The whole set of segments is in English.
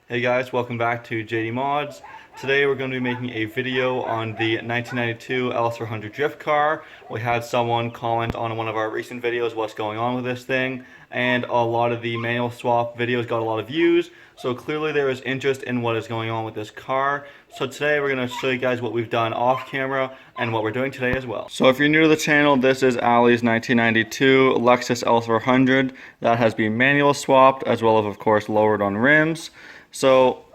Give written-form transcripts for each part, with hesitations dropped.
Hey guys, welcome back to JD Mods. Today we're going to be making a video on the 1992 LS400 drift car. We had someone comment on one of our recent videos what's going on with this thing, and a lot of the manual swap videos got a lot of views, so clearly there is interest in what is going on with this car. So today we're going to show you guys what we've done off camera and what we're doing today as well. So if you're new to the channel, this is Ali's 1992 Lexus LS400 that has been manual swapped as well as of course lowered on rims. So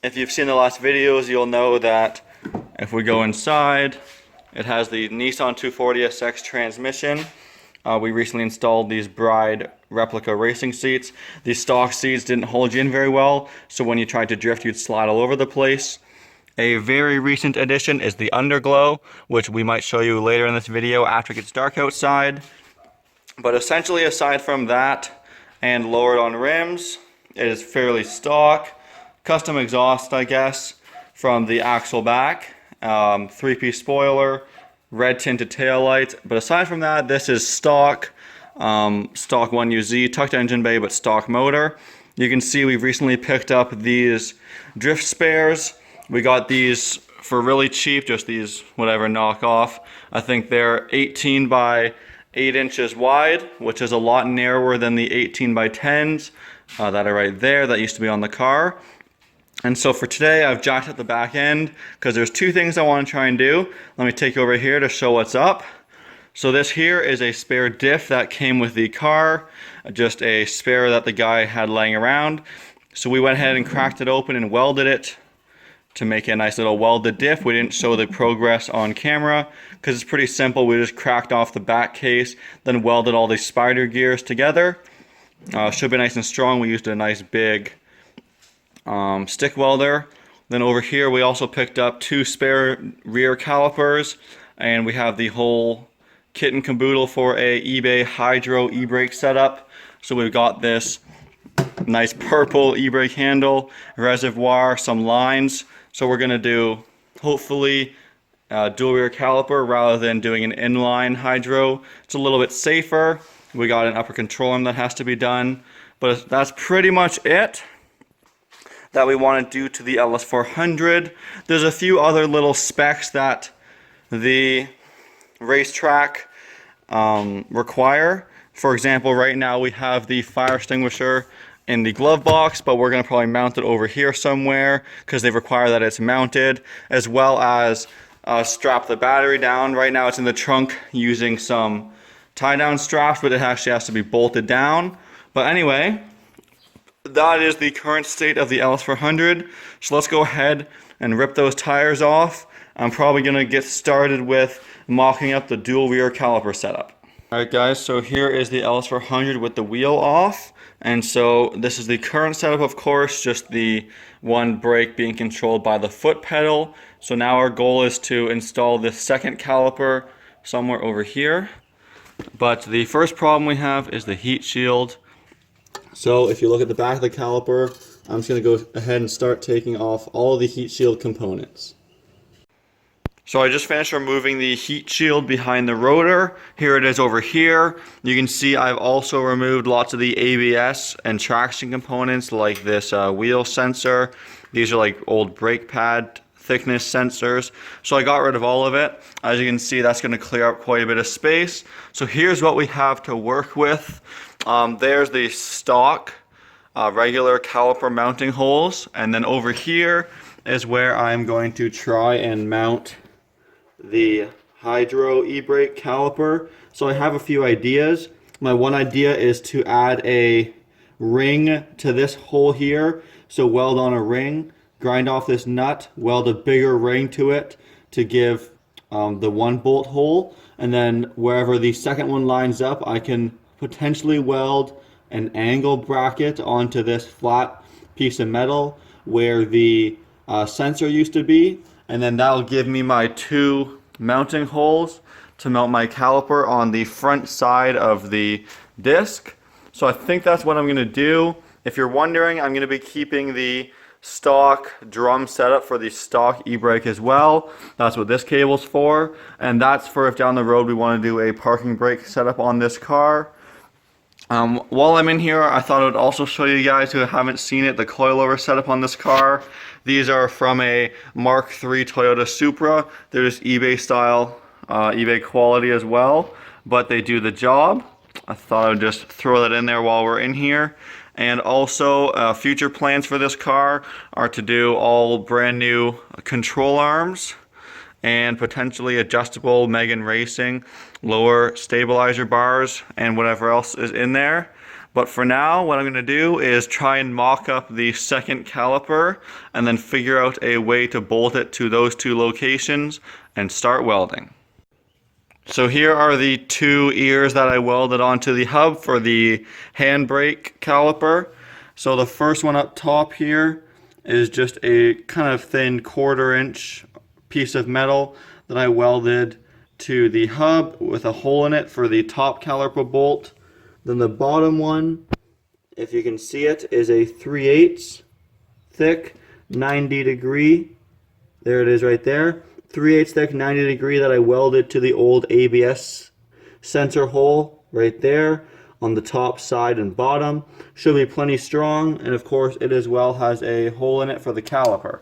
if you've seen the last videos, you'll know that if we go inside, it has the Nissan 240SX transmission. We recently installed these Bride replica racing seats. These stock seats didn't hold you in very well, so when you tried to drift, you'd slide all over the place. A very recent addition is the underglow, which we might show you later in this video after it gets dark outside. But essentially, aside from that and lowered on rims, it is fairly stock. Custom exhaust, I guess, from the axle back. Three-piece spoiler, red tinted taillights. But aside from that, this is stock. Stock 1UZ, tucked engine bay, but stock motor. You can see we've recently picked up these drift spares. We got these for really cheap, just these whatever knockoff. I think they're 18 by 8 inches wide, which is a lot narrower than the 18 by 10s. That are right there, that used to be on the car. And so for today, I've jacked up the back end because there's two things I want to try and do. Let me take you over here to show what's up. So this here is a spare diff that came with the car, just a spare that the guy had laying around. So we went ahead and cracked it open and welded it to make a nice little welded diff. We didn't show the progress on camera because it's pretty simple. We just cracked off the back case, then welded all these spider gears together. Should be nice and strong. We used a nice big stick welder. Then over here we also picked up two spare rear calipers, and we have the whole kit and caboodle for a eBay Hydro e-brake setup. So we've got this nice purple e-brake handle, reservoir, some lines. So we're gonna do hopefully dual rear caliper rather than doing an inline Hydro. It's a little bit safer. We got an upper control arm that has to be done, but that's pretty much it that we want to do to the LS400. There's a few other little specs that the racetrack require. For example, right now we have the fire extinguisher in the glove box, but we're going to probably mount it over here somewhere because they require that it's mounted, as well as strap the battery down. Right now it's in the trunk using some tie-down straps, but it actually has to be bolted down. But anyway, that is the current state of the LS400. So let's go ahead and rip those tires off. I'm probably going to get started with mocking up the dual rear caliper setup. Alright guys, so here is the LS400 with the wheel off. And so this is the current setup, of course, just the one brake being controlled by the foot pedal. So now our goal is to install this second caliper somewhere over here. But the first problem we have is the heat shield. So if you look at the back of the caliper, I'm just going to go ahead and start taking off all of the heat shield components. So I just finished removing the heat shield behind the rotor. Here it is over here. You can see I've also removed lots of the ABS and traction components, like this wheel sensor. These are like old brake pad thickness sensors. So I got rid of all of it. As you can see, that's going to clear up quite a bit of space. So here's what we have to work with. There's the stock regular caliper mounting holes, and then over here is where I'm going to try and mount the Hydro e-brake caliper. So I have a few ideas. My one idea is to add a ring to this hole here. So weld on a ring, grind off this nut, weld a bigger ring to it to give the one bolt hole, and then wherever the second one lines up, I can potentially weld an angle bracket onto this flat piece of metal where the sensor used to be, and then that'll give me my two mounting holes to mount my caliper on the front side of the disc. So I think that's what I'm going to do. If you're wondering, I'm going to be keeping the stock drum setup for the stock e-brake as well. That's what this cable's for, and that's for if down the road we want to do a parking brake setup on this car. While I'm in here, I thought I would also show you guys who haven't seen it, the coilover setup on this car. These are from a Mark III Toyota Supra. They're just eBay style, eBay quality as well, but they do the job. I thought I would just throw that in there while we're in here. And also, future plans for this car are to do all brand new control arms and potentially adjustable Megan Racing, lower stabilizer bars, and whatever else is in there. But for now, what I'm going to do is try and mock up the second caliper and then figure out a way to bolt it to those two locations and start welding. So here are the two ears that I welded onto the hub for the handbrake caliper. So the first one up top here is just a kind of thin 1/4 inch piece of metal that I welded to the hub with a hole in it for the top caliper bolt. Then the bottom one, if you can see it, is a 3/8 thick 90 degree. There it is right there. 3/8 thick 90 degree that I welded to the old ABS sensor hole right there on the top, side, and bottom. Should be plenty strong, and of course it as well has a hole in it for the caliper.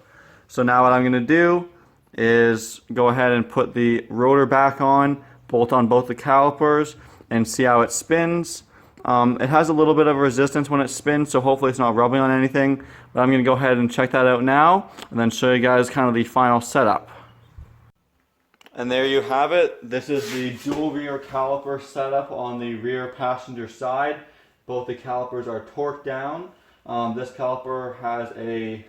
So now what I'm going to do is go ahead and put the rotor back on, bolt on both the calipers, and see how it spins. It has a little bit of resistance when it spins, so hopefully it's not rubbing on anything. But I'm going to go ahead and check that out now, and then show you guys kind of the final setup. And there you have it. This is the dual rear caliper setup on the rear passenger side. Both the calipers are torqued down. This caliper has a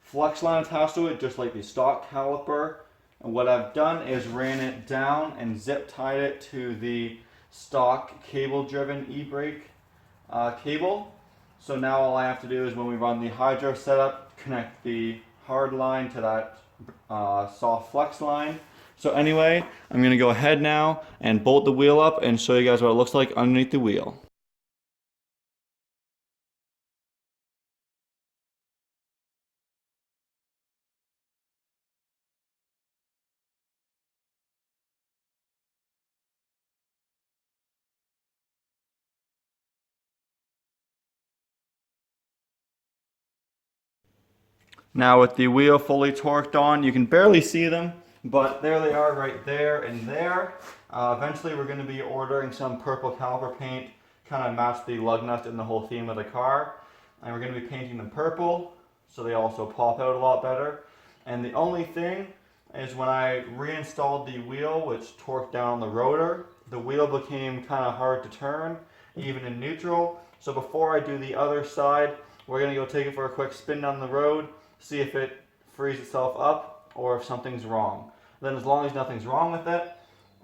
flex line attached to it, just like the stock caliper. And what I've done is ran it down and zip tied it to the stock cable-driven e-brake cable. So now all I have to do is when we run the hydro setup, connect the hard line to that soft flex line. So anyway, I'm going to go ahead now and bolt the wheel up and show you guys what it looks like underneath the wheel. Now with the wheel fully torqued on, you can barely see them, but there they are right there and there. Eventually we're going to be ordering some purple caliper paint, kind of match the lug nut and the whole theme of the car. And we're going to be painting them purple, so they also pop out a lot better. And the only thing is when I reinstalled the wheel, which torqued down the rotor, the wheel became kind of hard to turn, even in neutral. So before I do the other side, we're going to go take it for a quick spin down the road, see if it frees itself up or if something's wrong. Then as long as nothing's wrong with it,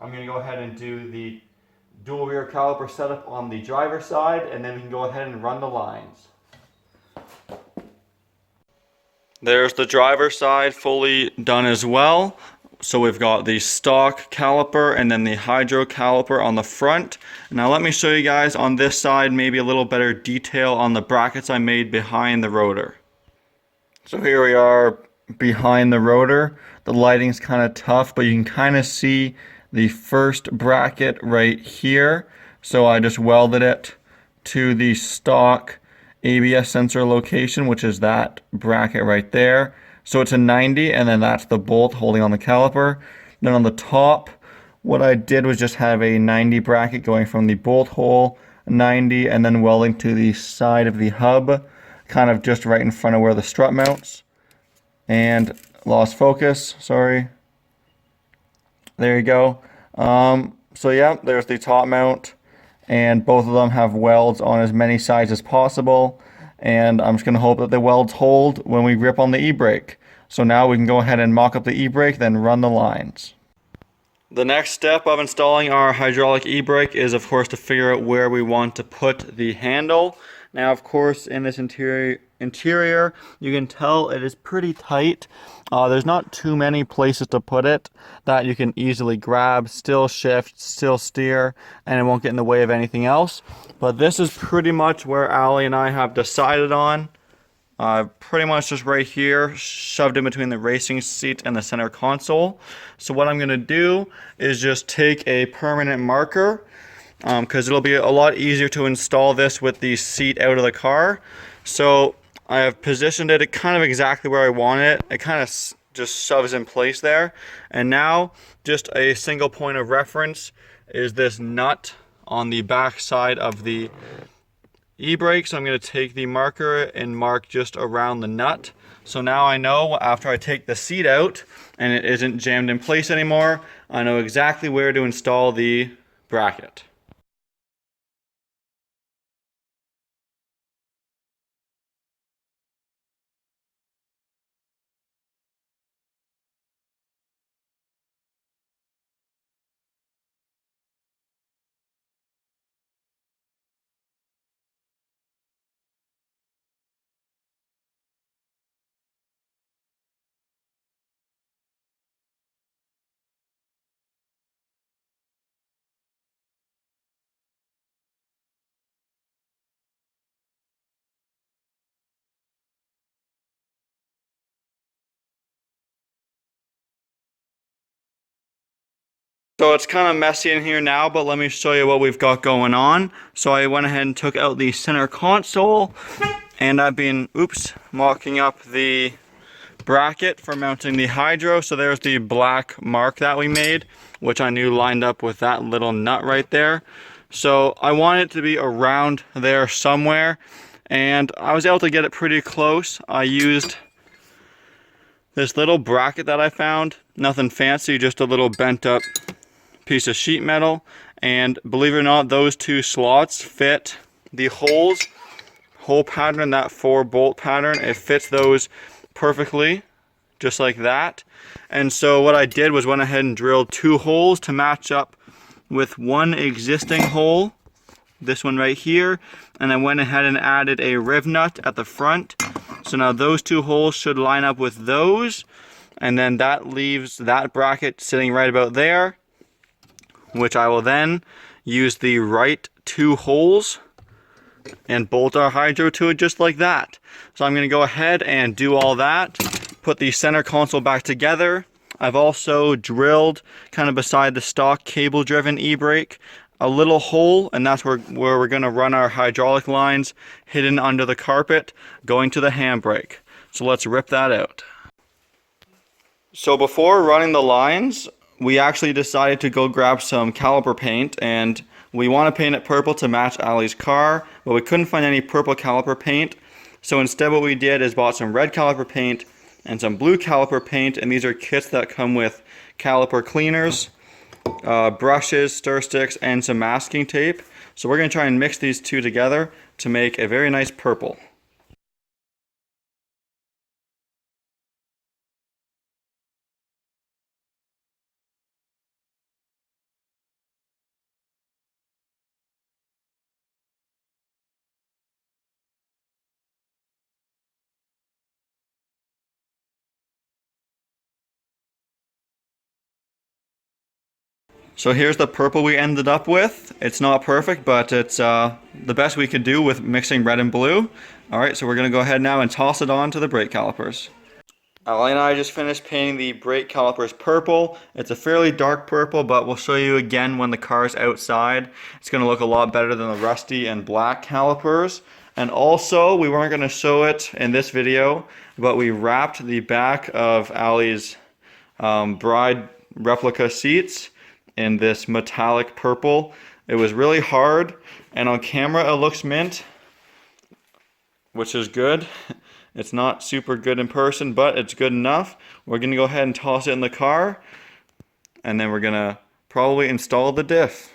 I'm going to go ahead and do the dual rear caliper setup on the driver's side, and then we can go ahead and run the lines. There's the driver's side fully done as well. So we've got the stock caliper and then the hydro caliper on the front. Now let me show you guys on this side maybe a little better detail on the brackets I made behind the rotor. So here we are behind the rotor. The lighting's kind of tough, but you can kind of see the first bracket right here. So I just welded it to the stock ABS sensor location, which is that bracket right there. So it's a 90, and then that's the bolt holding on the caliper. Then on the top, what I did was just have a 90 bracket going from the bolt hole, 90, and then welding to the side of the hub, kind of just right in front of where the strut mounts. And lost focus, sorry. There you go. So yeah, there's the top mount, and both of them have welds on as many sides as possible. And I'm just going to hope that the welds hold when we grip on the e-brake. So now we can go ahead and mock up the e-brake, then run the lines. The next step of installing our hydraulic e-brake is of course to figure out where we want to put the handle. Now of course in this interior you can tell it is pretty tight. There's not too many places to put it that you can easily grab, still shift, still steer, and it won't get in the way of anything else. But this is pretty much where Allie and I have decided on. Pretty much just right here, shoved in between the racing seat and the center console. So what I'm going to do is just take a permanent marker because it'll be a lot easier to install this with the seat out of the car. So I have positioned it kind of exactly where I want it. It kind of just shoves in place there. And now just a single point of reference is this nut on the back side of the e-brake. So I'm going to take the marker and mark just around the nut. So now I know after I take the seat out and it isn't jammed in place anymore, I know exactly where to install the bracket. So it's kind of messy in here now, but let me show you what we've got going on. So I went ahead and took out the center console, and I've been, mocking up the bracket for mounting the hydro. So there's the black mark that we made, which I knew lined up with that little nut right there. So I want it to be around there somewhere, and I was able to get it pretty close. I used this little bracket that I found, nothing fancy, just a little bent up piece of sheet metal, and believe it or not, those two slots fit the hole pattern, that 4-bolt pattern. It fits those perfectly, just like that. And so what I did was went ahead and drilled 2 holes to match up with one existing hole, this one right here, and I went ahead and added a riv nut at the front. So now those 2 holes should line up with those, and then that leaves that bracket sitting right about there, which I will then use the right 2 holes and bolt our hydro to it just like that. So I'm going to go ahead and do all that, put the center console back together. I've also drilled, kind of beside the stock cable driven e-brake, a little hole, and that's where we're going to run our hydraulic lines hidden under the carpet going to the handbrake. So let's rip that out. So before running the lines, we actually decided to go grab some caliper paint, and we want to paint it purple to match Allie's car, but we couldn't find any purple caliper paint. So instead what we did is bought some red caliper paint and some blue caliper paint, and these are kits that come with caliper cleaners, brushes, stir sticks, and some masking tape. So we're going to try and mix these two together to make a very nice purple. So here's the purple we ended up with. It's not perfect, but it's the best we could do with mixing red and blue. Alright, so we're going to go ahead now and toss it on to the brake calipers. Allie and I just finished painting the brake calipers purple. It's a fairly dark purple, but we'll show you again when the car's outside. It's going to look a lot better than the rusty and black calipers. And also, we weren't going to show it in this video, but we wrapped the back of Allie's bride replica seats in this metallic purple. It was really hard, and on camera it looks mint, which is good. It's not super good in person, but it's good enough. We're going to go ahead and toss it in the car, and then we're going to probably install the diff.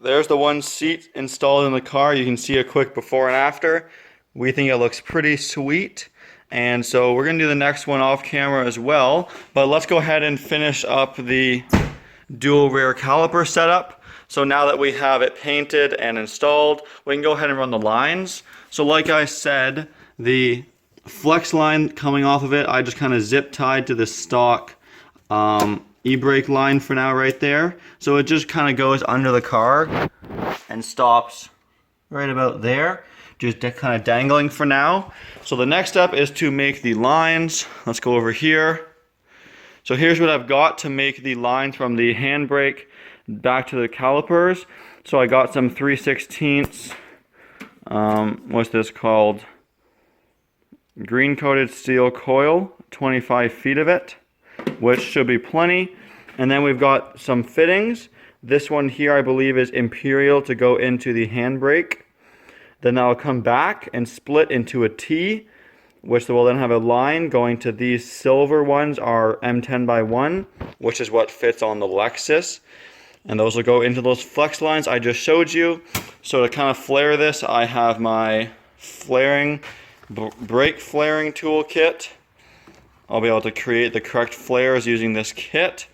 There's the one seat installed in the car. You can see a quick before and after. We think it looks pretty sweet. And so we're going to do the next one off camera as well. But let's go ahead and finish up the dual rear caliper setup. So now that we have it painted and installed, we can go ahead and run the lines. So like I said, the flex line coming off of it, I just kind of zip tied to the stock e-brake line for now right there. So it just kind of goes under the car and stops right about there, just kind of dangling for now. So the next step is to make the lines. Let's go over here. So here's what I've got to make the lines from the handbrake back to the calipers. So I got some 3/16, what's this called? Green coated steel coil, 25 feet of it, which should be plenty. And then we've got some fittings. This one here I believe is imperial to go into the handbrake. Then I'll come back and split into a T, which will then have a line going to these silver ones are M10 by 1, which is what fits on the Lexus. And those will go into those flex lines I just showed you. So to kind of flare this, I have my brake flaring toolkit. I'll be able to create the correct flares using this kit.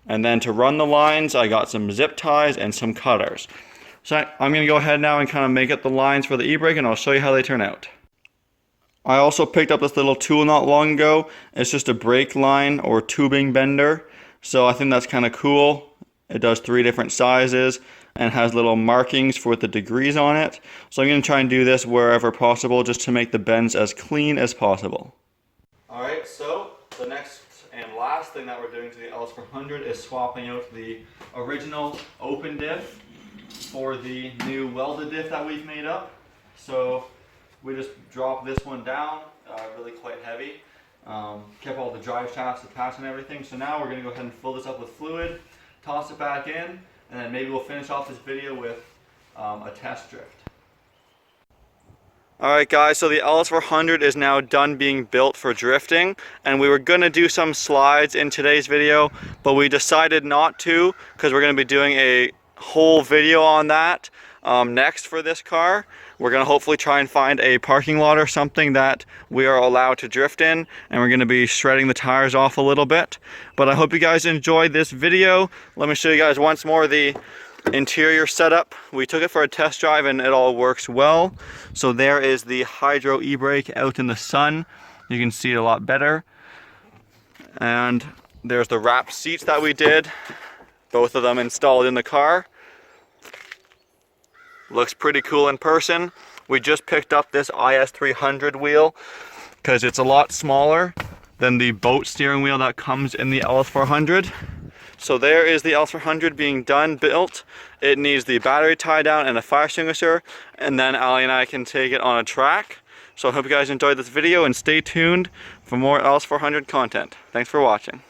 And then to run the lines, I got some zip ties and some cutters. So I'm going to go ahead now and kind of make up the lines for the e-brake, and I'll show you how they turn out. I also picked up this little tool not long ago. It's just a brake line or tubing bender. So I think that's kind of cool. It does 3 different sizes and has little markings for the degrees on it. So I'm going to try and do this wherever possible just to make the bends as clean as possible. Alright, so the next and last thing that we're doing to the LS400 is swapping out the original open diff for the new welded diff that we've made up. So we just dropped this one down, really quite heavy. Kept all the drive shafts attached and everything. So now we're going to go ahead and fill this up with fluid, toss it back in, and then maybe we'll finish off this video with a test drift. Alright guys, so the LS400 is now done being built for drifting, and we were going to do some slides in today's video, but we decided not to because we're going to be doing a whole video on that next for this car. We're going to hopefully try and find a parking lot or something that we are allowed to drift in, and we're going to be shredding the tires off a little bit. But I hope you guys enjoyed this video. Let me show you guys once more the interior setup. We took it for a test drive and it all works well. So there is the hydro e-brake out in the sun. You can see it a lot better. And there's the wrapped seats that we did. Both of them installed in the car. Looks pretty cool in person. We just picked up this IS300 wheel because it's a lot smaller than the boat steering wheel that comes in the LS400. So there is the LS400 being done, built. It needs the battery tie down and a fire extinguisher, and then Ali and I can take it on a track. So I hope you guys enjoyed this video and stay tuned for more LS400 content. Thanks for watching.